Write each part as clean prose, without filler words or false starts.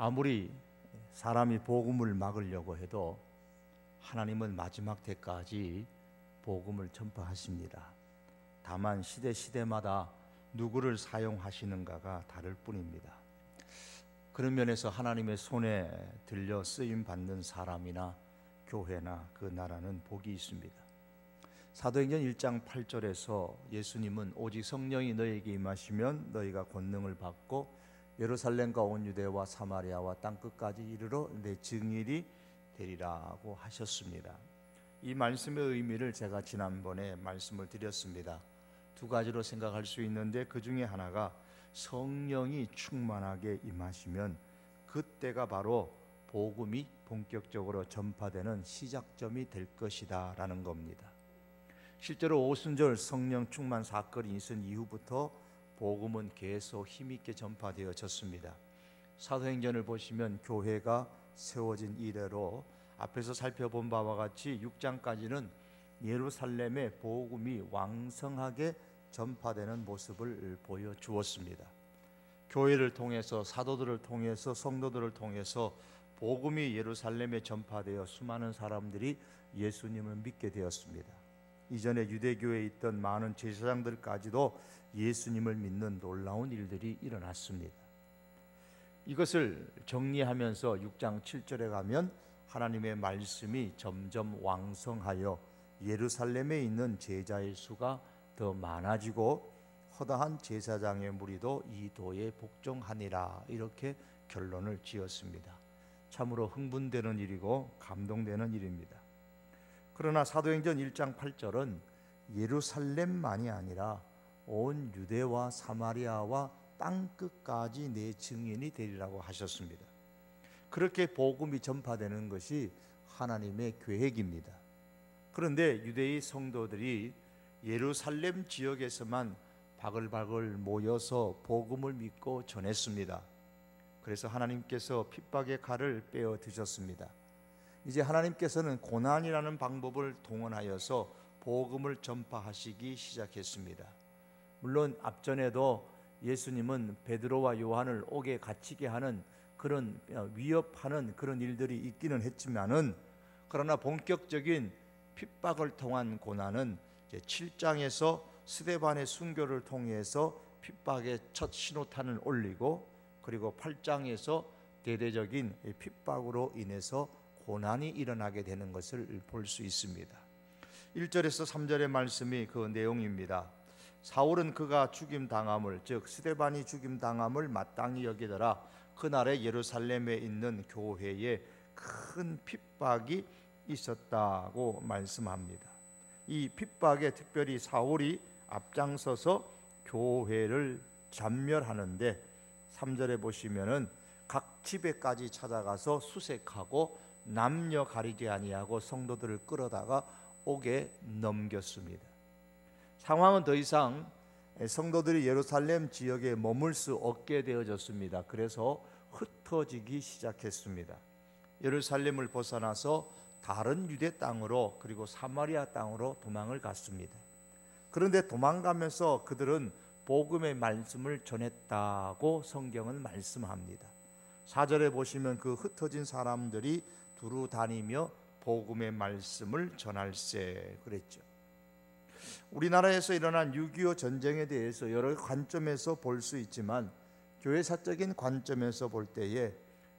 아무리 사람이 복음을 막으려고 해도 하나님은 마지막 때까지 복음을 전파하십니다. 다만 시대마다 누구를 사용하시는가가 다를 뿐입니다. 그런 면에서 하나님의 손에 들려 쓰임 받는 사람이나 교회나 그 나라는 복이 있습니다. 사도행전 1장 8절에서 예수님은 오직 성령이 너희에게 임하시면 너희가 권능을 받고 예루살렘과 온 유대와 사마리아와 땅끝까지 이르러 내 증인이 되리라고 하셨습니다. 이 말씀의 의미를 제가 지난번에 말씀을 드렸습니다. 두 가지로 생각할 수 있는데 그 중에 하나가 성령이 충만하게 임하시면 그때가 바로 복음이 본격적으로 전파되는 시작점이 될 것이다 라는 겁니다. 실제로 오순절 성령 충만 사건이 있은 이후부터 복음은 계속 힘있게 전파되어졌습니다. 사도행전을 보시면 교회가 세워진 이래로 앞에서 살펴본 바와 같이 6장까지는 예루살렘의 복음이 왕성하게 전파되는 모습을 보여주었습니다. 교회를 통해서, 사도들을 통해서, 성도들을 통해서 복음이 예루살렘에 전파되어 수많은 사람들이 예수님을 믿게 되었습니다. 이전에 유대교에 있던 많은 제사장들까지도 예수님을 믿는 놀라운 일들이 일어났습니다. 이것을 정리하면서 6장 7절에 가면 하나님의 말씀이 점점 왕성하여 예루살렘에 있는 제자의 수가 더 많아지고 허다한 제사장의 무리도 이 도에 복종하니라, 이렇게 결론을 지었습니다. 참으로 흥분되는 일이고 감동되는 일입니다. 그러나 사도행전 1장 8절은 예루살렘만이 아니라 온 유대와 사마리아와 땅끝까지 내 증인이 되리라고 하셨습니다. 그렇게 복음이 전파되는 것이 하나님의 계획입니다. 그런데 유대의 성도들이 예루살렘 지역에서만 바글바글 모여서 복음을 믿고 전했습니다. 그래서 하나님께서 핍박의 칼을 빼어 드셨습니다. 이제 하나님께서는 고난이라는 방법을 동원하여서 복음을 전파하시기 시작했습니다. 물론 앞전에도 예수님은 베드로와 요한을 옥에 갇히게 하는 그런 위협하는 그런 일들이 있기는 했지만은, 그러나 본격적인 핍박을 통한 고난은 7장에서 스데반의 순교를 통해서 핍박의 첫 신호탄을 올리고, 그리고 8장에서 대대적인 핍박으로 인해서 고난이 일어나게 되는 것을 볼 수 있습니다. 1절에서 3절의 말씀이 그 내용입니다. 사울은 그가 죽임당함을, 즉 스데반이 죽임당함을 마땅히 여기더라. 그날에 예루살렘에 있는 교회에 큰 핍박이 있었다고 말씀합니다. 이 핍박에 특별히 사울이 앞장서서 교회를 잔멸하는데 3절에 보시면은 각 집에까지 찾아가서 수색하고 남녀 가리지 아니하고 성도들을 끌어다가 옥에 넘겼습니다. 상황은 더 이상 성도들이 예루살렘 지역에 머물 수 없게 되어졌습니다. 그래서 흩어지기 시작했습니다. 예루살렘을 벗어나서 다른 유대 땅으로, 그리고 사마리아 땅으로 도망을 갔습니다. 그런데 도망가면서 그들은 복음의 말씀을 전했다고 성경은 말씀합니다. 4절에 보시면 그 흩어진 사람들이 두루 다니며 복음의 말씀을 전할세 그랬죠. 우리나라에서 일어난 6.25 전쟁에 대해서 여러 관점에서 볼 수 있지만, 교회사적인 관점에서 볼 때에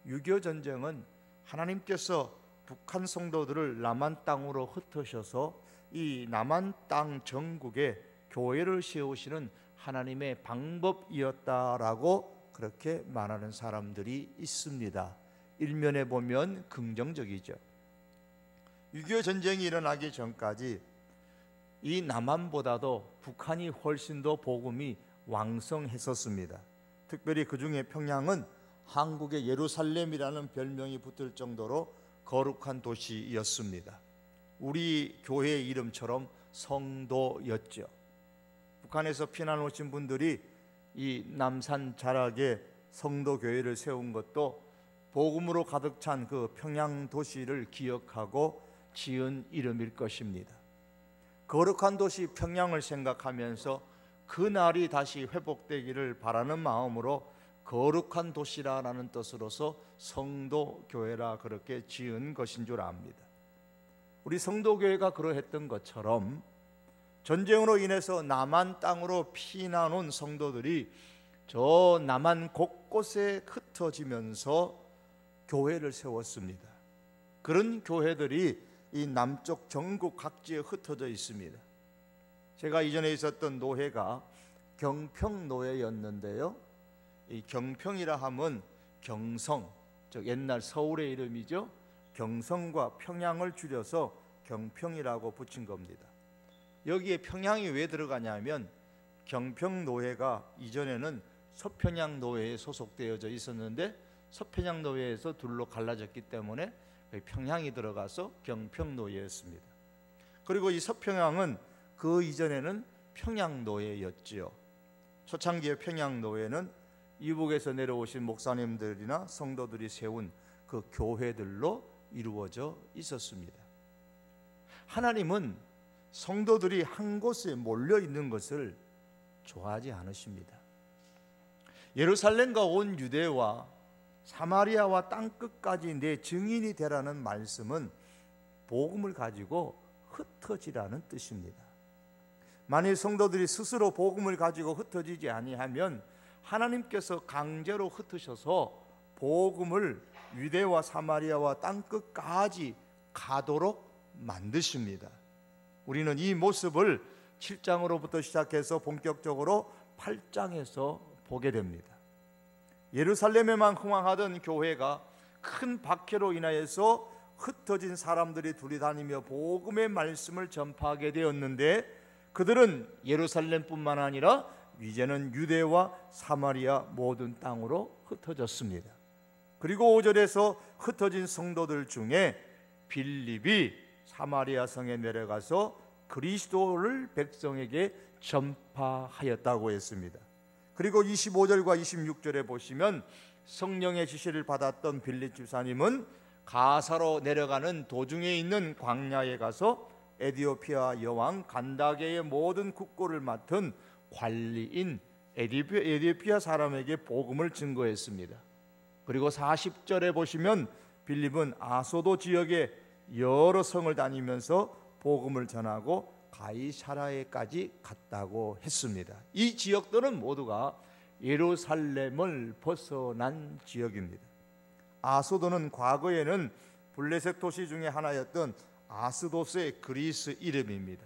6.25 전쟁은 하나님께서 북한 성도들을 남한 땅으로 흩으셔서 이 남한 땅 전국에 교회를 세우시는 하나님의 방법이었다라고 그렇게 말하는 사람들이 있습니다. 일면에 보면 긍정적이죠. 6.25 전쟁이 일어나기 전까지 이 남한보다도 북한이 훨씬 더 복음이 왕성했었습니다. 특별히 그 중에 평양은 한국의 예루살렘이라는 별명이 붙을 정도로 거룩한 도시였습니다. 우리 교회의 이름처럼 성도였죠. 북한에서 피난 오신 분들이 이 남산 자락에 성도 교회를 세운 것도 복음으로 가득 찬 그 평양 도시를 기억하고 지은 이름일 것입니다. 거룩한 도시 평양을 생각하면서 그 날이 다시 회복되기를 바라는 마음으로 거룩한 도시라라는 뜻으로서 성도교회라 그렇게 지은 것인 줄 압니다. 우리 성도교회가 그러했던 것처럼 전쟁으로 인해서 남한 땅으로 피난 온 성도들이 저 남한 곳곳에 흩어지면서 교회를 세웠습니다. 그런 교회들이 이 남쪽 전국 각지에 흩어져 있습니다. 제가 이전에 있었던 노회가 경평노회였는데요, 이 경평이라 하면 경성, 즉 옛날 서울의 이름이죠. 경성과 평양을 줄여서 경평이라고 붙인 겁니다. 여기에 평양이 왜 들어가냐면 경평노회가 이전에는 서평양노회에 소속되어져 있었는데 서평양노회에서 둘로 갈라졌기 때문에 평양이 들어가서 경평노회였습니다. 그리고 이 서평양은 그 이전에는 평양노회였지요. 초창기의 평양노회는 이북에서 내려오신 목사님들이나 성도들이 세운 그 교회들로 이루어져 있었습니다. 하나님은 성도들이 한 곳에 몰려 있는 것을 좋아하지 않으십니다. 예루살렘과 온 유대와 사마리아와 땅끝까지 내 증인이 되라는 말씀은 복음을 가지고 흩어지라는 뜻입니다. 만일 성도들이 스스로 복음을 가지고 흩어지지 아니하면 하나님께서 강제로 흩으셔서 복음을 유대와 사마리아와 땅끝까지 가도록 만드십니다. 우리는 이 모습을 7장으로부터 시작해서 본격적으로 8장에서 보게 됩니다. 예루살렘에만 흥황하던 교회가 큰 박해로 인하여서 흩어진 사람들이 두리다니며 복음의 말씀을 전파하게 되었는데, 그들은 예루살렘뿐만 아니라 이제는 유대와 사마리아 모든 땅으로 흩어졌습니다. 그리고 5절에서 흩어진 성도들 중에 빌립이 사마리아 성에 내려가서 그리스도를 백성에게 전파하였다고 했습니다. 그리고 25절과 26절에 보시면 성령의 지시를 받았던 빌립 집사님은 가사로 내려가는 도중에 있는 광야에 가서 에디오피아 여왕 간다게의 모든 국고를 맡은 관리인 에디오피아 사람에게 복음을 증거했습니다. 그리고 40절에 보시면 빌립은 아소도 지역의 여러 성을 다니면서 복음을 전하고 가이사라에까지 갔다고 했습니다. 이 지역들은 모두가 예루살렘을 벗어난 지역입니다. 아소도는 과거에는 블레셋 도시 중에 하나였던 아스도스의 그리스 이름입니다.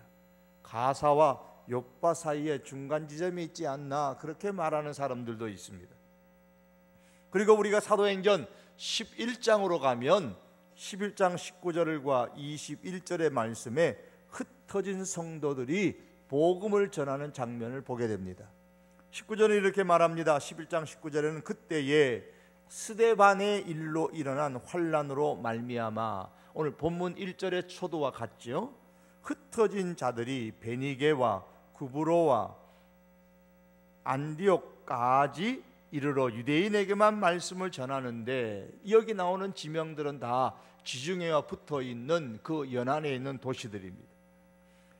가사와 욥바 사이에 중간 지점이 있지 않나 그렇게 말하는 사람들도 있습니다. 그리고 우리가 사도행전 11장으로 가면 11장 19절과 21절의 말씀에 흩어진 성도들이 복음을 전하는 장면을 보게 됩니다. 19절은 이렇게 말합니다. 11장 19절에는 그때에 스데반의 일로 일어난 환난으로 말미암아, 오늘 본문 1절의 초도와 같죠. 흩어진 자들이 베니게와 구브로와 안디옥까지 이르러 유대인에게만 말씀을 전하는데, 여기 나오는 지명들은 다 지중해와 붙어있는 그 연안에 있는 도시들입니다.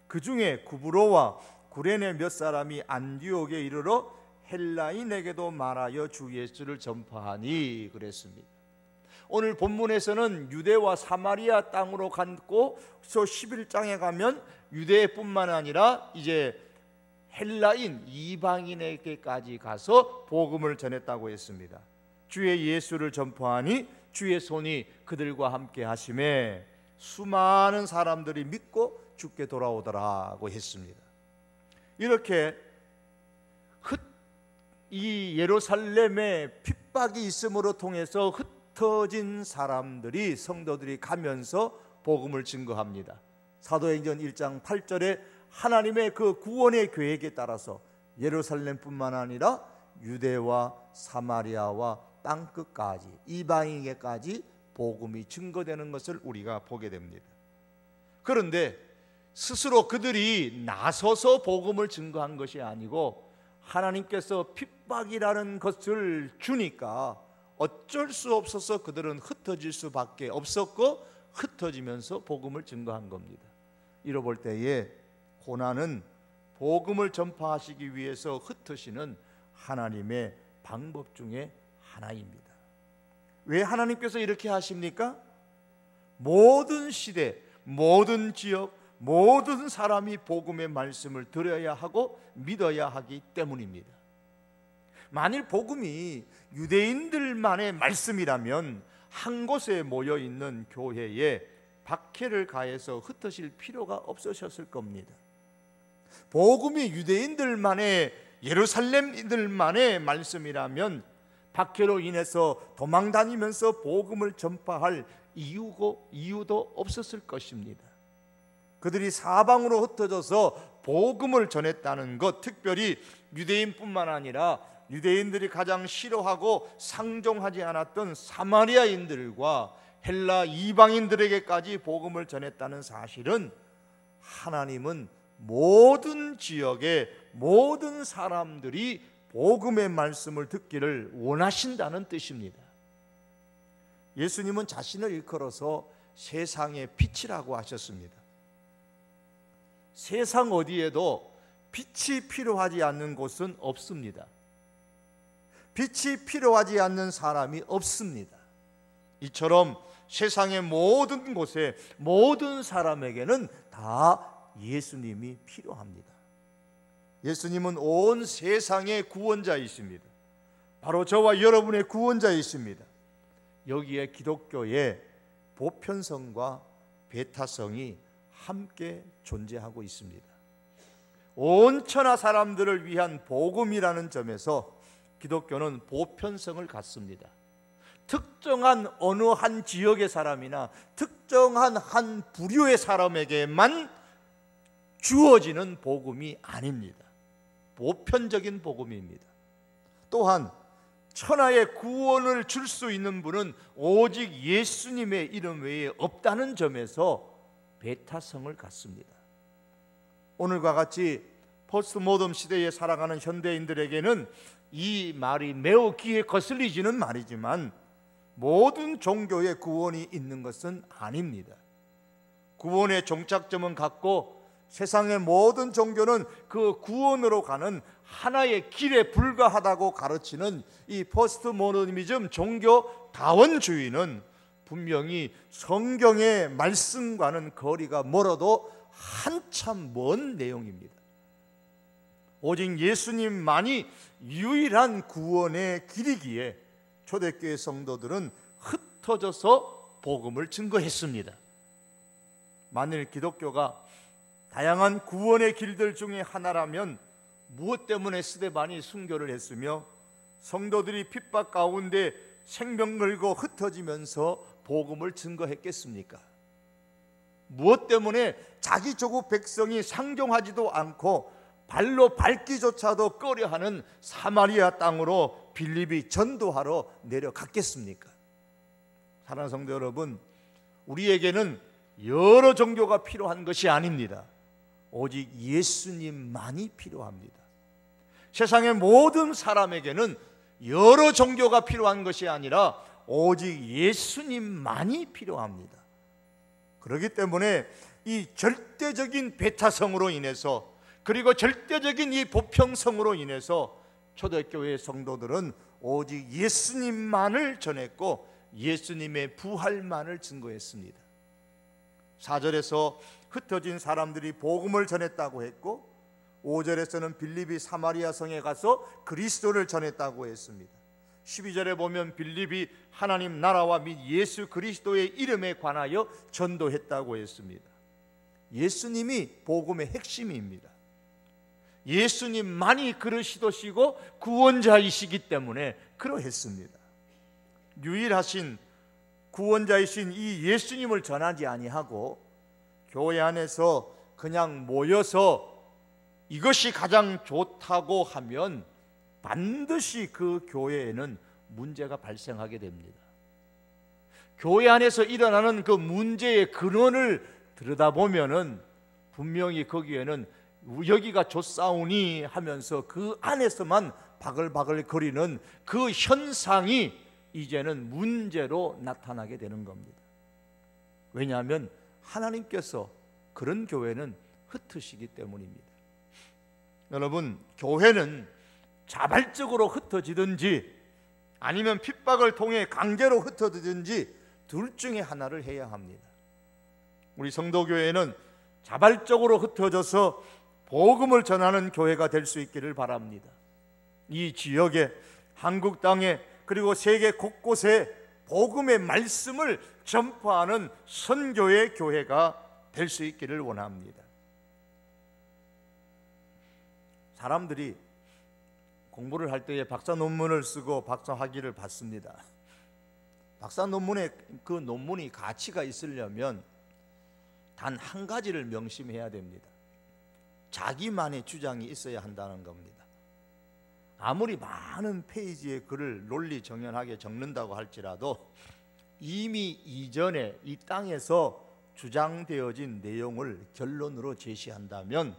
그 중에 구브로와 구레네 몇 사람이 안디옥에 이르러 헬라인에게도 말하여 주 예수를 전파하니 그랬습니다. 오늘 본문에서는 유대와 사마리아 땅으로 갔고, 저 11장에 가면 유대뿐만 아니라 이제 헬라인 이방인에게까지 가서 복음을 전했다고 했습니다. 주의 예수를 전파하니 주의 손이 그들과 함께 하심에 수많은 사람들이 믿고 주께 돌아오더라고 했습니다. 이렇게 이 예루살렘에 핍박이 있음으로 통해서 흩어진 사람들이, 성도들이 가면서 복음을 증거합니다. 사도행전 1장 8절에 하나님의 그 구원의 계획에 따라서 예루살렘뿐만 아니라 유대와 사마리아와 땅끝까지 이방인에게까지 복음이 증거되는 것을 우리가 보게 됩니다. 그런데 스스로 그들이 나서서 복음을 증거한 것이 아니고 하나님께서 핍박이라는 것을 주니까 어쩔 수 없어서 그들은 흩어질 수밖에 없었고, 흩어지면서 복음을 증거한 겁니다. 이뤄볼 때에 고난은 복음을 전파하시기 위해서 흩으시는 하나님의 방법 중에 하나입니다. 왜 하나님께서 이렇게 하십니까? 모든 시대, 모든 지역, 모든 사람이 복음의 말씀을 들어야 하고 믿어야 하기 때문입니다. 만일 복음이 유대인들만의 말씀이라면 한 곳에 모여 있는 교회에 박해를 가해서 흩어질 필요가 없으셨을 겁니다. 복음이 유대인들만의, 예루살렘인들만의 말씀이라면 박해로 인해서 도망다니면서 복음을 전파할 이유도 없었을 것입니다. 그들이 사방으로 흩어져서 복음을 전했다는 것, 특별히 유대인뿐만 아니라 유대인들이 가장 싫어하고 상종하지 않았던 사마리아인들과 헬라 이방인들에게까지 복음을 전했다는 사실은 하나님은 모든 지역의 모든 사람들이 복음의 말씀을 듣기를 원하신다는 뜻입니다. 예수님은 자신을 일컬어서 세상의 빛이라고 하셨습니다. 세상 어디에도 빛이 필요하지 않는 곳은 없습니다. 빛이 필요하지 않는 사람이 없습니다. 이처럼 세상의 모든 곳에 모든 사람에게는 다 예수님이 필요합니다. 예수님은 온 세상의 구원자이십니다. 바로 저와 여러분의 구원자이십니다. 여기에 기독교의 보편성과 배타성이 함께 존재하고 있습니다. 온 천하 사람들을 위한 복음이라는 점에서 기독교는 보편성을 갖습니다. 특정한 어느 한 지역의 사람이나 특정한 한 부류의 사람에게만 주어지는 복음이 아닙니다. 보편적인 복음입니다. 또한 천하의 구원을 줄 수 있는 분은 오직 예수님의 이름 외에 없다는 점에서 배타성을 갖습니다. 오늘과 같이 포스트 모던 시대에 살아가는 현대인들에게는 이 말이 매우 귀에 거슬리지는 말이지만 모든 종교의 구원이 있는 것은 아닙니다. 구원의 종착점은 같고 세상의 모든 종교는 그 구원으로 가는 하나의 길에 불과하다고 가르치는 이 포스트 모더니즘 종교 다원주의는 분명히 성경의 말씀과는 거리가 멀어도 한참 먼 내용입니다. 오직 예수님만이 유일한 구원의 길이기에 초대교회 성도들은 흩어져서 복음을 증거했습니다. 만일 기독교가 다양한 구원의 길들 중에 하나라면 무엇 때문에 스데반이 순교를 했으며 성도들이 핍박 가운데 생명 걸고 흩어지면서 복음을 증거했겠습니까? 무엇 때문에 자기 조국 백성이 상종하지도 않고 발로 밟기조차도 꺼려하는 사마리아 땅으로 빌립이 전도하러 내려갔겠습니까? 사랑하는 성도 여러분, 우리에게는 여러 종교가 필요한 것이 아닙니다. 오직 예수님만이 필요합니다. 세상의 모든 사람에게는 여러 종교가 필요한 것이 아니라 오직 예수님만이 필요합니다. 그렇기 때문에 이 절대적인 배타성으로 인해서, 그리고 절대적인 이 보편성으로 인해서 초대교회 성도들은 오직 예수님만을 전했고 예수님의 부활만을 증거했습니다. 4절에서 흩어진 사람들이 복음을 전했다고 했고 5절에서는 빌립이 사마리아 성에 가서 그리스도를 전했다고 했습니다. 12절에 보면 빌립이 하나님 나라와 및 예수 그리스도의 이름에 관하여 전도했다고 했습니다. 예수님이 복음의 핵심입니다. 예수님만이 그러시도시고 구원자이시기 때문에 그러했습니다. 유일하신 구원자이신 이 예수님을 전하지 아니하고 교회 안에서 그냥 모여서 이것이 가장 좋다고 하면 반드시 그 교회에는 문제가 발생하게 됩니다. 교회 안에서 일어나는 그 문제의 근원을 들여다보면은 분명히 거기에는 여기가 좋사오니 하면서 그 안에서만 바글바글 거리는 그 현상이 이제는 문제로 나타나게 되는 겁니다. 왜냐하면 하나님께서 그런 교회는 흩으시기 때문입니다. 여러분, 교회는 자발적으로 흩어지든지 아니면 핍박을 통해 강제로 흩어지든지 둘 중에 하나를 해야 합니다. 우리 성도교회는 자발적으로 흩어져서 복음을 전하는 교회가 될 수 있기를 바랍니다. 이 지역에, 한국 땅에, 그리고 세계 곳곳에 복음의 말씀을 전파하는 선교의 교회가 될 수 있기를 원합니다. 사람들이 공부를 할 때에 박사 논문을 쓰고 박사 학위를 받습니다. 박사 논문에 그 논문이 가치가 있으려면 단 한 가지를 명심해야 됩니다. 자기만의 주장이 있어야 한다는 겁니다. 아무리 많은 페이지의 글을 논리정연하게 적는다고 할지라도 이미 이전에 이 땅에서 주장되어진 내용을 결론으로 제시한다면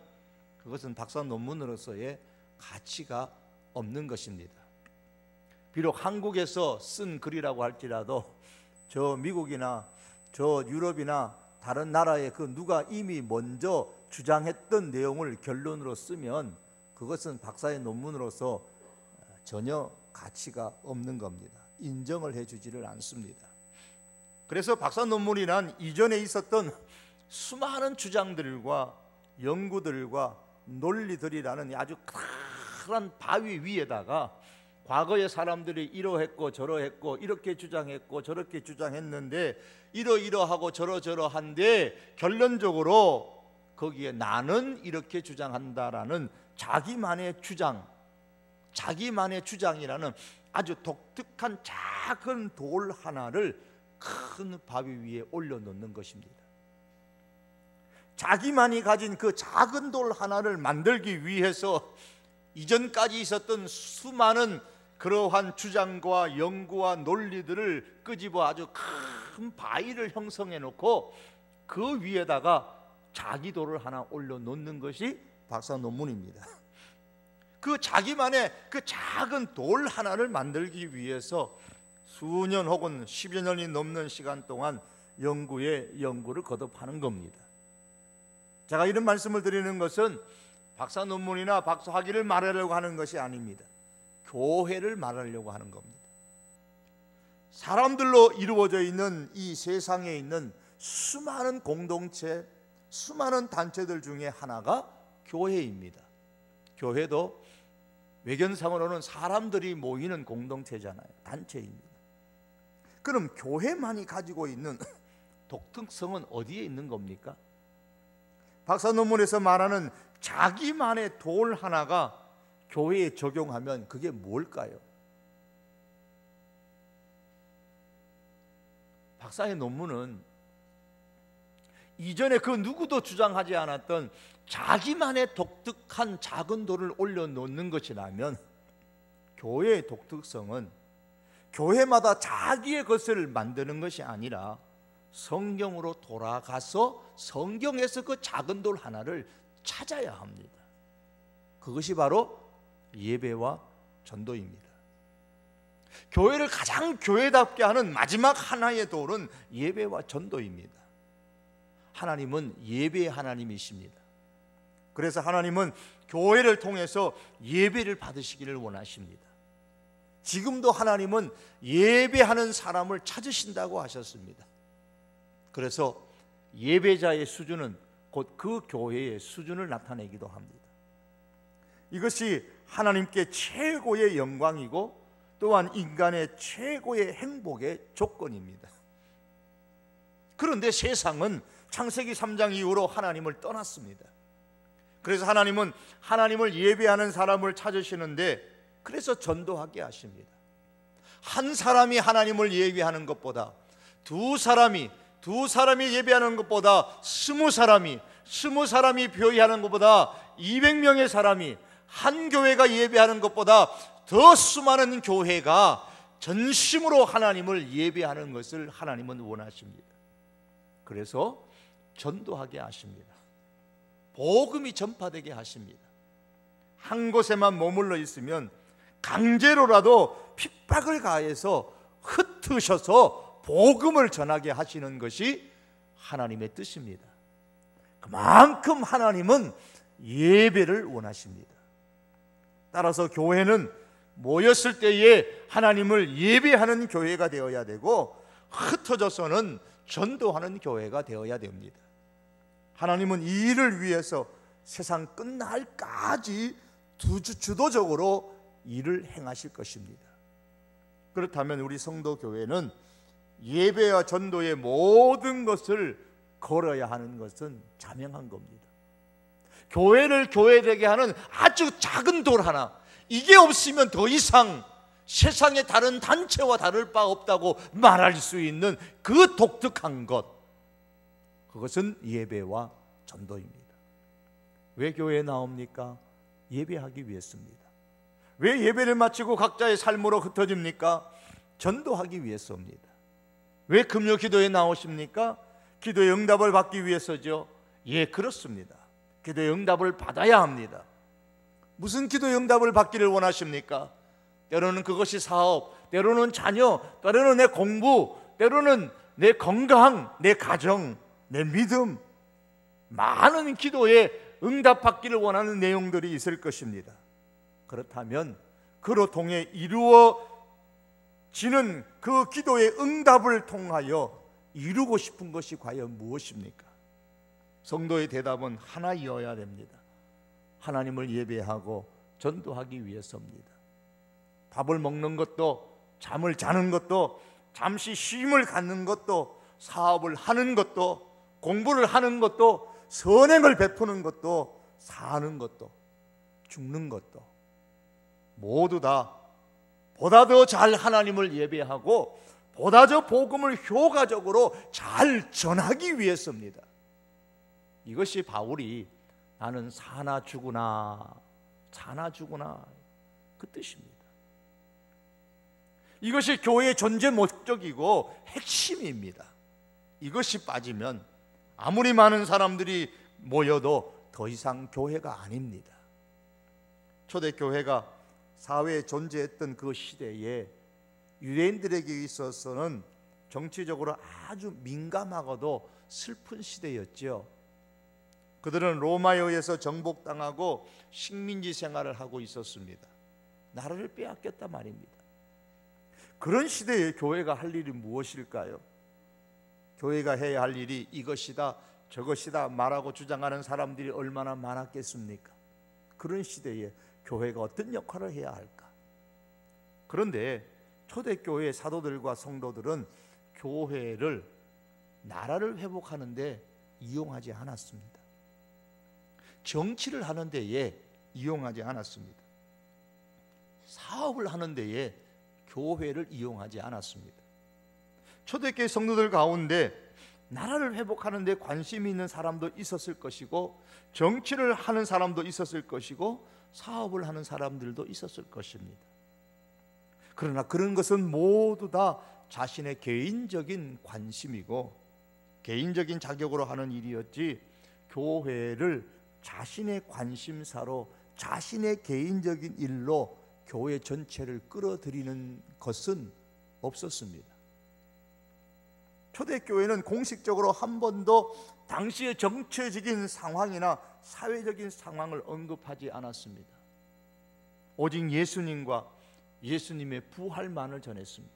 그것은 박사 논문으로서의 가치가 없는 것입니다. 비록 한국에서 쓴 글이라고 할지라도 저 미국이나 저 유럽이나 다른 나라의 그 누가 이미 먼저 주장했던 내용을 결론으로 쓰면 그것은 박사의 논문으로서 전혀 가치가 없는 겁니다. 인정을 해주지를 않습니다. 그래서 박사 논문이란 이전에 있었던 수많은 주장들과 연구들과 논리들이라는 아주 큰 바위 위에다가 과거의 사람들이 이러했고 저러했고 이렇게 주장했고 저렇게 주장했는데 이러이러하고 저러저러한데 결론적으로 거기에 나는 이렇게 주장한다라는 자기만의 주장이라는 아주 독특한 작은 돌 하나를 큰 바위 위에 올려놓는 것입니다. 자기만이 가진 그 작은 돌 하나를 만들기 위해서 이전까지 있었던 수많은 그러한 주장과 연구와 논리들을 끄집어 아주 큰 바위를 형성해 놓고 그 위에다가 자기 돌을 하나 올려놓는 것이 박사 논문입니다. 그 자기만의 그 작은 돌 하나를 만들기 위해서 수년 혹은 10여 년이 넘는 시간 동안 연구를 거듭하는 겁니다. 제가 이런 말씀을 드리는 것은 박사 논문이나 박사 학위를 말하려고 하는 것이 아닙니다. 교회를 말하려고 하는 겁니다. 사람들로 이루어져 있는 이 세상에 있는 수많은 공동체, 수많은 단체들 중에 하나가 교회입니다. 교회도 외견상으로는 사람들이 모이는 공동체잖아요. 단체입니다. 그럼 교회만이 가지고 있는 독특성은 어디에 있는 겁니까? 박사 논문에서 말하는 자기만의 돌 하나가 교회에 적용하면 그게 뭘까요? 박사의 논문은 이전에 그 누구도 주장하지 않았던 자기만의 독특한 작은 돌을 올려놓는 것이라면 교회의 독특성은 교회마다 자기의 것을 만드는 것이 아니라 성경으로 돌아가서 성경에서 그 작은 돌 하나를 찾아야 합니다. 그것이 바로 예배와 전도입니다. 교회를 가장 교회답게 하는 마지막 하나의 돌은 예배와 전도입니다. 하나님은 예배의 하나님이십니다. 그래서 하나님은 교회를 통해서 예배를 받으시기를 원하십니다. 지금도 하나님은 예배하는 사람을 찾으신다고 하셨습니다. 그래서 예배자의 수준은 곧 그 교회의 수준을 나타내기도 합니다. 이것이 하나님께 최고의 영광이고 또한 인간의 최고의 행복의 조건입니다. 그런데 세상은 창세기 3장 이후로 하나님을 떠났습니다. 그래서 하나님은 하나님을 예배하는 사람을 찾으시는데 그래서 전도하게 하십니다. 한 사람이 하나님을 예배하는 것보다 두 사람이 예배하는 것보다 20사람이 교회하는 것보다 200명의 사람이 한 교회가 예배하는 것보다 더 수많은 교회가 전심으로 하나님을 예배하는 것을 하나님은 원하십니다. 그래서 전도하게 하십니다. 복음이 전파되게 하십니다. 한 곳에만 머물러 있으면 강제로라도 핍박을 가해서 흩으셔서 복음을 전하게 하시는 것이 하나님의 뜻입니다. 그만큼 하나님은 예배를 원하십니다. 따라서 교회는 모였을 때에 하나님을 예배하는 교회가 되어야 되고, 흩어져서는 전도하는 교회가 되어야 됩니다. 하나님은 이 일을 위해서 세상 끝날까지 주도적으로 일을 행하실 것입니다. 그렇다면 우리 성도 교회는 예배와 전도의 모든 것을 걸어야 하는 것은 자명한 겁니다. 교회를 교회되게 하는 아주 작은 돌 하나, 이게 없으면 더 이상 세상의 다른 단체와 다를 바 없다고 말할 수 있는 그 독특한 것, 그것은 예배와 전도입니다. 왜 교회에 나옵니까? 예배하기 위해서입니다. 왜 예배를 마치고 각자의 삶으로 흩어집니까? 전도하기 위해서입니다. 왜 금요 기도에 나오십니까? 기도의 응답을 받기 위해서죠. 예, 그렇습니다. 기도의 응답을 받아야 합니다. 무슨 기도의 응답을 받기를 원하십니까? 때로는 그것이 사업, 때로는 자녀, 때로는 내 공부, 때로는 내 건강, 내 가정, 내 믿음, 많은 기도에 응답받기를 원하는 내용들이 있을 것입니다. 그렇다면 그로 통해 이루어지는 그 기도의 응답을 통하여 이루고 싶은 것이 과연 무엇입니까? 성도의 대답은 하나이어야 됩니다. 하나님을 예배하고 전도하기 위해서입니다. 밥을 먹는 것도, 잠을 자는 것도, 잠시 쉼을 갖는 것도, 사업을 하는 것도, 공부를 하는 것도, 선행을 베푸는 것도, 사는 것도, 죽는 것도 모두 다 보다 더 잘 하나님을 예배하고 보다 더 복음을 효과적으로 잘 전하기 위해서입니다. 이것이 바울이 나는 사나 죽으나 그 뜻입니다. 이것이 교회의 존재 목적이고 핵심입니다. 이것이 빠지면 아무리 많은 사람들이 모여도 더 이상 교회가 아닙니다. 초대교회가 사회에 존재했던 그 시대에 유대인들에게 있어서는 정치적으로 아주 민감하고도 슬픈 시대였죠. 그들은 로마에 의해서 정복당하고 식민지 생활을 하고 있었습니다. 나라를 빼앗겼단 말입니다. 그런 시대에 교회가 할 일이 무엇일까요? 교회가 해야 할 일이 이것이다 저것이다 말하고 주장하는 사람들이 얼마나 많았겠습니까? 그런 시대에 교회가 어떤 역할을 해야 할까? 그런데 초대교회의 사도들과 성도들은 교회를 나라를 회복하는 데 이용하지 않았습니다. 정치를 하는 데에 이용하지 않았습니다. 사업을 하는 데에 교회를 이용하지 않았습니다. 초대교회 성도들 가운데 나라를 회복하는 데 관심이 있는 사람도 있었을 것이고, 정치를 하는 사람도 있었을 것이고, 사업을 하는 사람들도 있었을 것입니다. 그러나 그런 것은 모두 다 자신의 개인적인 관심이고 개인적인 자격으로 하는 일이었지, 교회를 자신의 관심사로 자신의 개인적인 일로 교회 전체를 끌어들이는 것은 없었습니다. 초대교회는 공식적으로 한 번도 당시의 정치적인 상황이나 사회적인 상황을 언급하지 않았습니다. 오직 예수님과 예수님의 부활만을 전했습니다.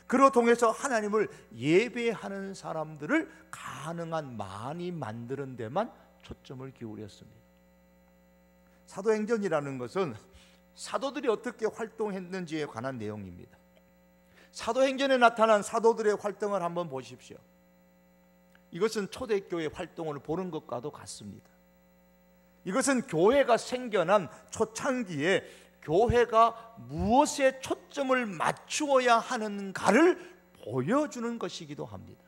그로 통해서 하나님을 예배하는 사람들을 가능한 많이 만드는 데만 초점을 기울였습니다. 사도행전이라는 것은 사도들이 어떻게 활동했는지에 관한 내용입니다. 사도행전에 나타난 사도들의 활동을 한번 보십시오. 이것은 초대교회 활동을 보는 것과도 같습니다. 이것은 교회가 생겨난 초창기에 교회가 무엇에 초점을 맞추어야 하는가를 보여주는 것이기도 합니다.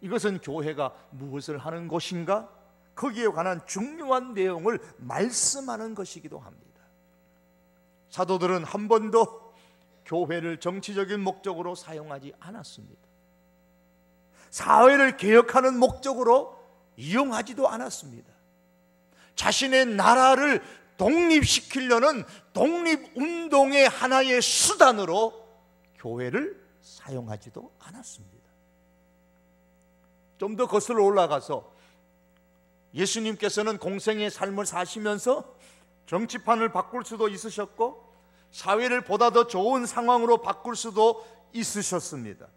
이것은 교회가 무엇을 하는 곳인가? 거기에 관한 중요한 내용을 말씀하는 것이기도 합니다. 사도들은 한 번도 교회를 정치적인 목적으로 사용하지 않았습니다. 사회를 개혁하는 목적으로 이용하지도 않았습니다. 자신의 나라를 독립시키려는 독립운동의 하나의 수단으로 교회를 사용하지도 않았습니다. 좀 더 거슬러 올라가서 예수님께서는 공생의 삶을 사시면서 정치판을 바꿀 수도 있으셨고 사회를 보다 더 좋은 상황으로 바꿀 수도 있으셨습니다.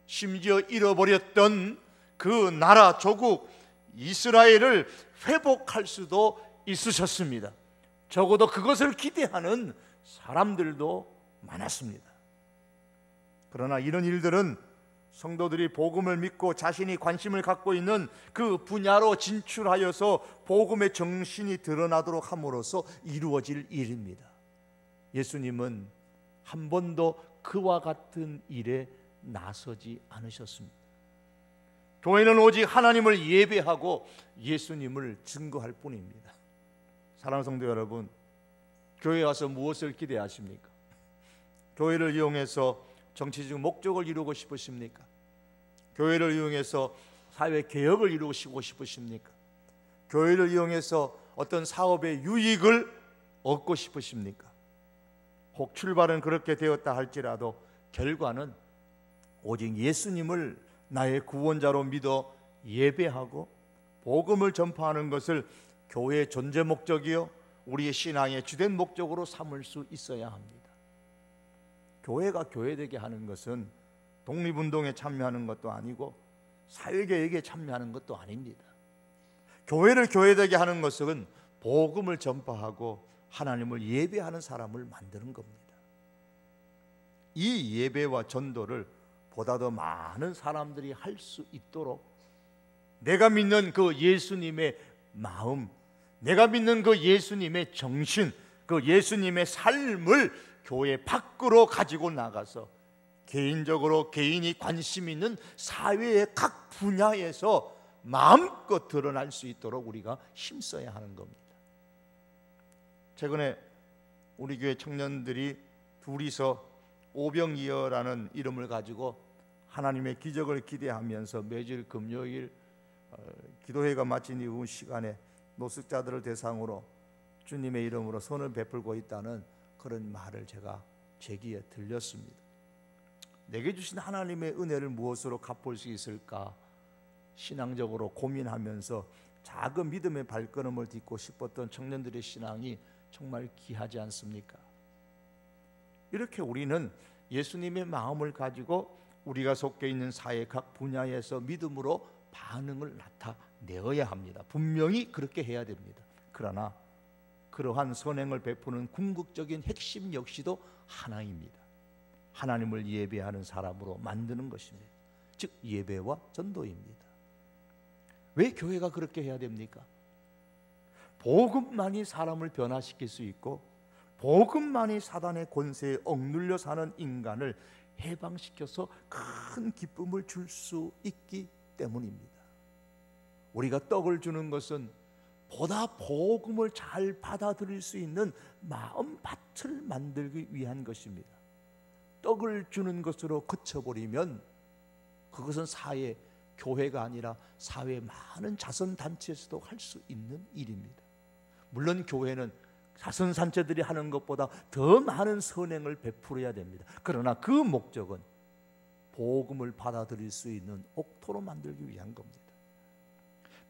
심지어 잃어버렸던 그 나라 조국 이스라엘을 회복할 수도 있으셨습니다. 적어도 그것을 기대하는 사람들도 많았습니다. 그러나 이런 일들은 성도들이 복음을 믿고 자신이 관심을 갖고 있는 그 분야로 진출하여서 복음의 정신이 드러나도록 함으로써 이루어질 일입니다. 예수님은 한 번도 그와 같은 일에 나서지 않으셨습니다. 교회는 오직 하나님을 예배하고 예수님을 증거할 뿐입니다. 사랑하는 성도 여러분, 교회에 와서 무엇을 기대하십니까? 교회를 이용해서 정치적 목적을 이루고 싶으십니까? 교회를 이용해서 사회 개혁을 이루시고 싶으십니까? 교회를 이용해서 어떤 사업의 유익을 얻고 싶으십니까? 혹 출발은 그렇게 되었다 할지라도 결과는 오직 예수님을 나의 구원자로 믿어 예배하고 복음을 전파하는 것을 교회의 존재 목적이요 우리의 신앙의 주된 목적으로 삼을 수 있어야 합니다. 교회가 교회되게 하는 것은 독립운동에 참여하는 것도 아니고 사회개혁에 참여하는 것도 아닙니다. 교회를 교회되게 하는 것은 복음을 전파하고 하나님을 예배하는 사람을 만드는 겁니다. 이 예배와 전도를 보다 더 많은 사람들이 할 수 있도록 내가 믿는 그 예수님의 마음, 내가 믿는 그 예수님의 정신, 그 예수님의 삶을 교회 밖으로 가지고 나가서 개인적으로 개인이 관심 있는 사회의 각 분야에서 마음껏 드러날 수 있도록 우리가 힘써야 하는 겁니다. 최근에 우리 교회 청년들이 둘이서 오병이어라는 이름을 가지고 하나님의 기적을 기대하면서 매주 금요일 기도회가 마친 이후 시간에 노숙자들을 대상으로 주님의 이름으로 선을 베풀고 있다는 그런 말을 제가 제 귀에 들렸습니다. 내게 주신 하나님의 은혜를 무엇으로 갚을 수 있을까 신앙적으로 고민하면서 작은 믿음의 발걸음을 딛고 싶었던 청년들의 신앙이 정말 귀하지 않습니까? 이렇게 우리는 예수님의 마음을 가지고 우리가 속해 있는 사회 각 분야에서 믿음으로 반응을 나타내어야 합니다. 분명히 그렇게 해야 됩니다. 그러나 그러한 선행을 베푸는 궁극적인 핵심 역시도 하나입니다. 하나님을 예배하는 사람으로 만드는 것입니다. 즉 예배와 전도입니다. 왜 교회가 그렇게 해야 됩니까? 복음만이 사람을 변화시킬 수 있고 복음만이 사단의 권세에 억눌려 사는 인간을 해방시켜서 큰 기쁨을 줄 수 있기 때문입니다. 우리가 떡을 주는 것은 보다 복음을 잘 받아들일 수 있는 마음밭을 만들기 위한 것입니다. 떡을 주는 것으로 그쳐버리면 그것은 사회, 교회가 아니라 사회 많은 자선단체에서도 할 수 있는 일입니다. 물론 교회는 자선단체들이 하는 것보다 더 많은 선행을 베풀어야 됩니다. 그러나 그 목적은 복음을 받아들일 수 있는 옥토로 만들기 위한 겁니다.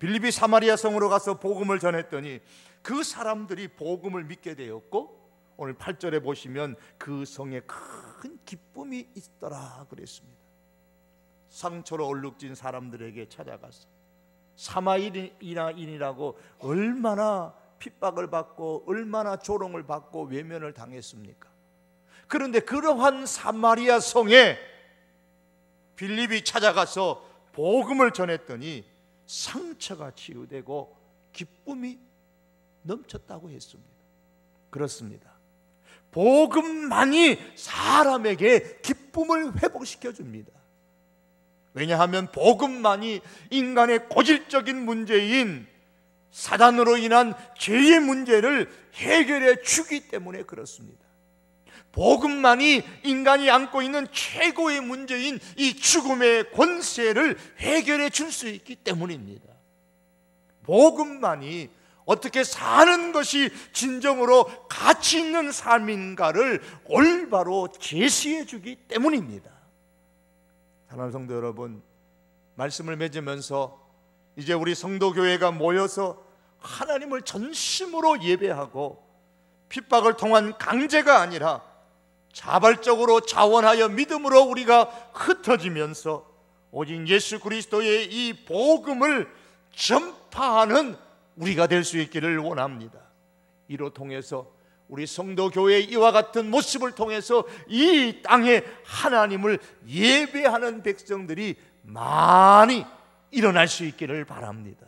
빌립이 사마리아 성으로 가서 복음을 전했더니 그 사람들이 복음을 믿게 되었고 오늘 8절에 보시면 그 성에 큰 기쁨이 있더라 그랬습니다. 상처로 얼룩진 사람들에게 찾아가서 사마리아인이라고 얼마나 핍박을 받고 얼마나 조롱을 받고 외면을 당했습니까? 그런데 그러한 사마리아 성에 빌립이 찾아가서 복음을 전했더니 상처가 치유되고 기쁨이 넘쳤다고 했습니다. 그렇습니다. 복음만이 사람에게 기쁨을 회복시켜 줍니다. 왜냐하면 복음만이 인간의 고질적인 문제인 사단으로 인한 죄의 문제를 해결해 주기 때문에 그렇습니다. 복음만이 인간이 안고 있는 최고의 문제인 이 죽음의 권세를 해결해 줄 수 있기 때문입니다. 복음만이 어떻게 사는 것이 진정으로 가치 있는 삶인가를 올바로 제시해 주기 때문입니다. 사랑하는 성도 여러분, 말씀을 맺으면서 이제 우리 성도교회가 모여서 하나님을 전심으로 예배하고 핍박을 통한 강제가 아니라 자발적으로 자원하여 믿음으로 우리가 흩어지면서 오직 예수 그리스도의 이 복음을 전파하는 우리가 될 수 있기를 원합니다. 이로 통해서 우리 성도교회의 이와 같은 모습을 통해서 이 땅에 하나님을 예배하는 백성들이 많이 일어날 수 있기를 바랍니다.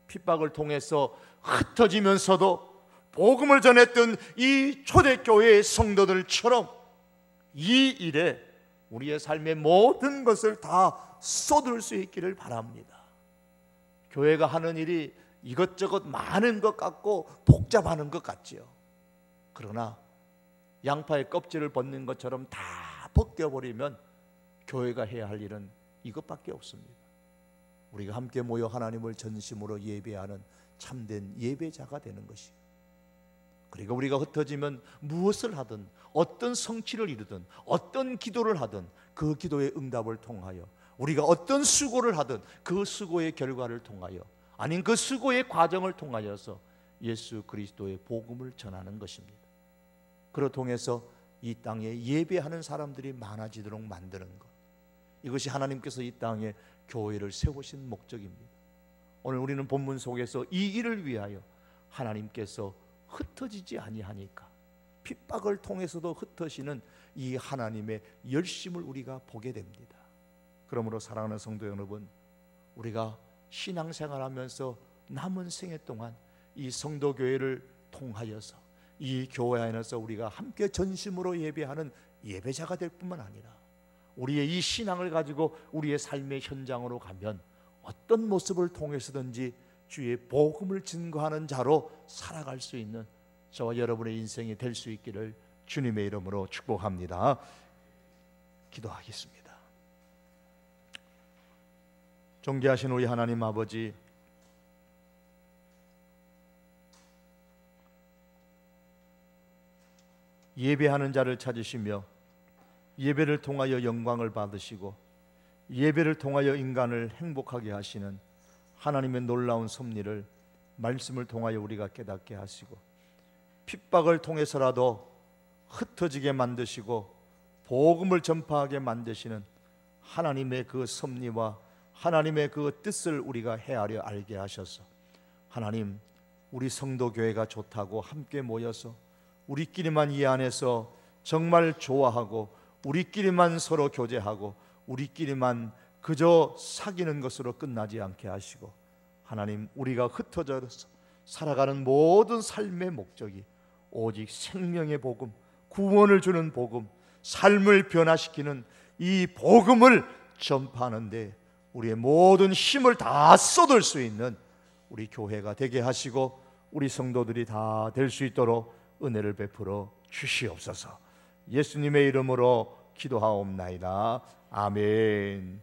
핍박을 통해서 흩어지면서도 복음을 전했던 이 초대교회의 성도들처럼 이 일에 우리의 삶의 모든 것을 다 쏟을 수 있기를 바랍니다. 교회가 하는 일이 이것저것 많은 것 같고 복잡하는 것 같지요. 그러나 양파의 껍질을 벗는 것처럼 다 벗겨버리면 교회가 해야 할 일은 이것밖에 없습니다. 우리가 함께 모여 하나님을 전심으로 예배하는 참된 예배자가 되는 것이요, 그리고 우리가 흩어지면 무엇을 하든 어떤 성취를 이루든 어떤 기도를 하든 그 기도의 응답을 통하여, 우리가 어떤 수고를 하든 그 수고의 결과를 통하여, 아닌 그 수고의 과정을 통하여서 예수 그리스도의 복음을 전하는 것입니다. 그로 통해서 이 땅에 예배하는 사람들이 많아지도록 만드는 것, 이것이 하나님께서 이 땅에 교회를 세우신 목적입니다. 오늘 우리는 본문 속에서 이 일을 위하여 하나님께서 흩어지지 아니하니까 핍박을 통해서도 흩어지는 이 하나님의 열심을 우리가 보게 됩니다. 그러므로 사랑하는 성도 여러분, 우리가 신앙생활하면서 남은 생애 동안 이 성도교회를 통하여서 이 교회 안에서 우리가 함께 전심으로 예배하는 예배자가 될 뿐만 아니라 우리의 이 신앙을 가지고 우리의 삶의 현장으로 가면 어떤 모습을 통해서든지 주의 복음을 증거하는 자로 살아갈 수 있는 저와 여러분의 인생이 될 수 있기를 주님의 이름으로 축복합니다. 기도하겠습니다. 존귀하신 우리 하나님 아버지, 예배하는 자를 찾으시며 예배를 통하여 영광을 받으시고 예배를 통하여 인간을 행복하게 하시는 하나님의 놀라운 섭리를 말씀을 통하여 우리가 깨닫게 하시고, 핍박을 통해서라도 흩어지게 만드시고 복음을 전파하게 만드시는 하나님의 그 섭리와 하나님의 그 뜻을 우리가 헤아려 알게 하셔서, 하나님, 우리 성도교회가 좋다고 함께 모여서 우리끼리만 이 안에서 정말 좋아하고 우리끼리만 서로 교제하고 우리끼리만 그저 사귀는 것으로 끝나지 않게 하시고, 하나님, 우리가 흩어져서 살아가는 모든 삶의 목적이 오직 생명의 복음, 구원을 주는 복음, 삶을 변화시키는 이 복음을 전파하는데 우리의 모든 힘을 다 쏟을 수 있는 우리 교회가 되게 하시고 우리 성도들이 다 될 수 있도록 은혜를 베풀어 주시옵소서. 예수님의 이름으로 기도하옵나이다. 아멘.